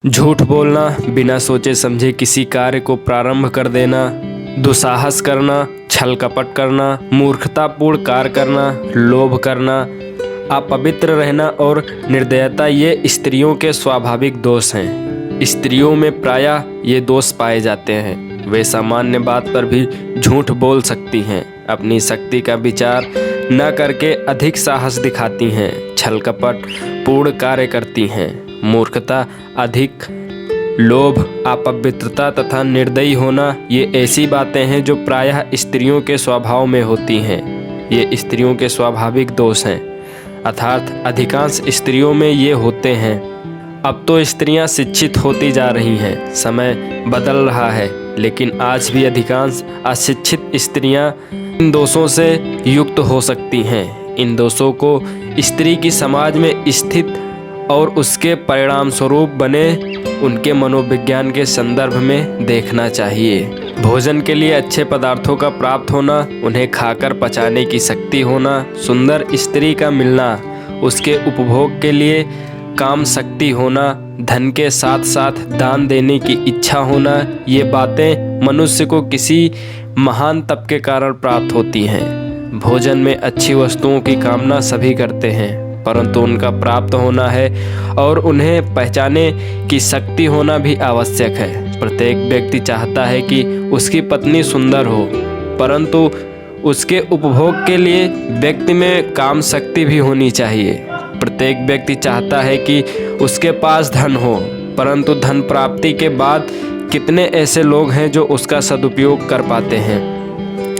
झूठ बोलना, बिना सोचे समझे किसी कार्य को प्रारंभ कर देना, दुस्साहस करना, छल कपट करना, मूर्खतापूर्ण कार्य करना, लोभ करना, अपवित्र रहना और निर्दयता ये स्त्रियों के स्वाभाविक दोष हैं। स्त्रियों में प्रायः ये दोष पाए जाते हैं। वे सामान्य बात पर भी झूठ बोल सकती हैं, अपनी शक्ति का विचार न करके अधिक साहस दिखाती हैं, छल कपट पूर्ण कार्य करती हैं, मूर्खता अधिक, लोभ, अपवित्रता तथा निर्दयी होना ये ऐसी बातें हैं जो प्रायः स्त्रियों के स्वभाव में होती हैं। ये स्त्रियों के स्वाभाविक दोष हैं, अर्थात अधिकांश स्त्रियों में ये होते हैं। अब तो स्त्रियां शिक्षित होती जा रही हैं, समय बदल रहा है, लेकिन आज भी अधिकांश अशिक्षित स्त्रियां इन दोषों से युक्त हो सकती हैं। इन दोषों को स्त्री की समाज में स्थित और उसके परिणाम स्वरूप बने उनके मनोविज्ञान के संदर्भ में देखना चाहिए। भोजन के लिए अच्छे पदार्थों का प्राप्त होना, उन्हें खाकर पचाने की शक्ति होना, सुंदर स्त्री का मिलना, उसके उपभोग के लिए काम शक्ति होना, धन के साथ साथ दान देने की इच्छा होना, ये बातें मनुष्य को किसी महान तप के कारण प्राप्त होती हैं। भोजन में अच्छी वस्तुओं की कामना सभी करते हैं, परंतु उनका प्राप्त होना है और उन्हें पहचाने की शक्ति होना भी आवश्यक है। प्रत्येक व्यक्ति चाहता है कि उसकी पत्नी सुंदर हो, परंतु उसके उपभोग के लिए व्यक्ति में काम शक्ति भी होनी चाहिए। प्रत्येक व्यक्ति चाहता है कि उसके पास धन हो, परंतु धन प्राप्ति के बाद कितने ऐसे लोग हैं जो उसका सदुपयोग कर पाते हैं।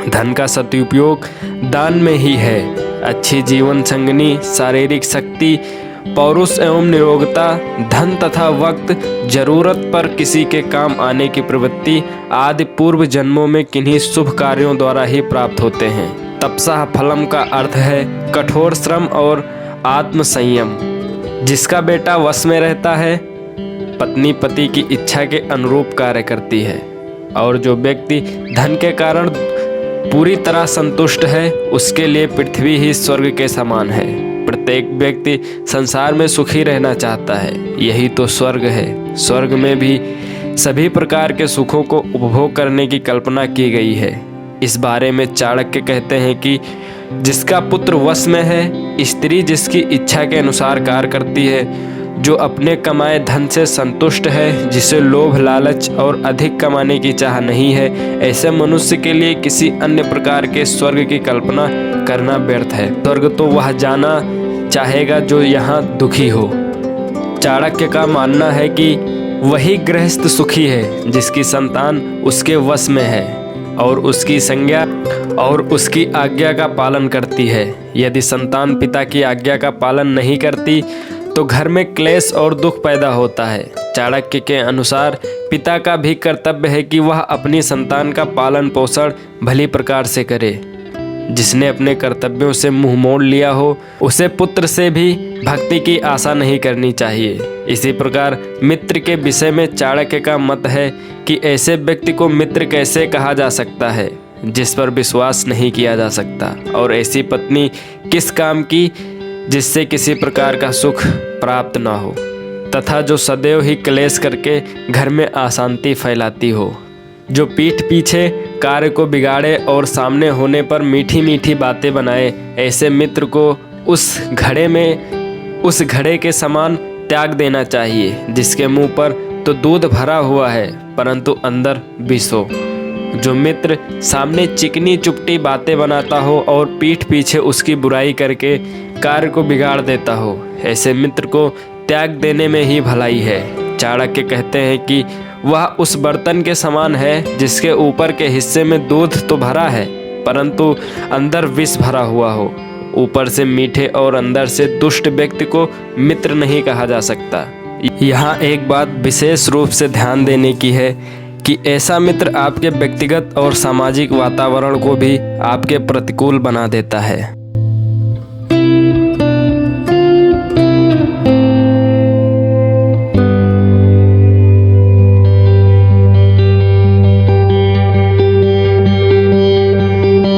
धन का सदुपयोग दान में ही है। अच्छी जीवन संगनी, शारीरिक शक्ति, पौरुष एवं निरोगता, धन तथा वक्त, जरूरत पर किसी के काम आने की प्रवृत्ति आदि पूर्व जन्मों में किन्हीं शुभ कार्यों द्वारा ही प्राप्त होते हैं। तपसा फलम का अर्थ है कठोर श्रम और आत्म संयम। जिसका बेटा वश में रहता है, पत्नी पति की इच्छा के अनुरूप कार्य करती है, और जो व्यक्ति धन के कारण पूरी तरह संतुष्ट है, उसके लिए पृथ्वी ही स्वर्ग के समान है। प्रत्येक व्यक्ति संसार में सुखी रहना चाहता है, यही तो स्वर्ग है। स्वर्ग में भी सभी प्रकार के सुखों को उपभोग करने की कल्पना की गई है। इस बारे में चाणक्य कहते हैं कि जिसका पुत्र वश में है, स्त्री जिसकी इच्छा के अनुसार कार्य करती है, जो अपने कमाए धन से संतुष्ट है, जिसे लोभ लालच और अधिक कमाने की चाह नहीं है, ऐसे मनुष्य के लिए किसी अन्य प्रकार के स्वर्ग की कल्पना करना व्यर्थ है। स्वर्ग तो वह जाना चाहेगा जो यहाँ दुखी हो। चाणक्य का मानना है कि वही गृहस्थ सुखी है जिसकी संतान उसके वश में है और उसकी संज्ञा और उसकी आज्ञा का पालन करती है। यदि संतान पिता की आज्ञा का पालन नहीं करती तो घर में क्लेश और दुख पैदा होता है। चाणक्य के अनुसार पिता का भी कर्तव्य है कि वह अपनी संतान का पालन पोषण भली प्रकार से करे। जिसने अपने कर्तव्यों से मुंह मोड़ लिया हो, उसे पुत्र से भी भक्ति की आशा नहीं करनी चाहिए। इसी प्रकार मित्र के विषय में चाणक्य का मत है कि ऐसे व्यक्ति को मित्र कैसे कहा जा सकता है जिस पर विश्वास नहीं किया जा सकता, और ऐसी पत्नी किस काम की जिससे किसी प्रकार का सुख प्राप्त न हो, तथा जो सदैव ही क्लेश करके घर में अशांति फैलाती हो, जो पीठ पीछे कार्य को बिगाड़े और सामने होने पर मीठी मीठी बातें बनाए। ऐसे मित्र को उस घड़े के समान त्याग देना चाहिए जिसके मुंह पर तो दूध भरा हुआ है परंतु अंदर विष हो। जो मित्र सामने चिकनी चुपटी बातें बनाता हो और पीठ पीछे उसकी बुराई करके कार्य को बिगाड़ देता हो, ऐसे मित्र को त्याग देने में ही भलाई है। चाणक्य कहते हैं कि वह उस बर्तन के समान है जिसके ऊपर के हिस्से में दूध तो भरा है परंतु अंदर विष भरा हुआ हो। ऊपर से मीठे और अंदर से दुष्ट व्यक्ति को मित्र नहीं कहा जा सकता। यहाँ एक बात विशेष रूप से ध्यान देने की है कि ऐसा मित्र आपके व्यक्तिगत और सामाजिक वातावरण को भी आपके प्रतिकूल बना देता है।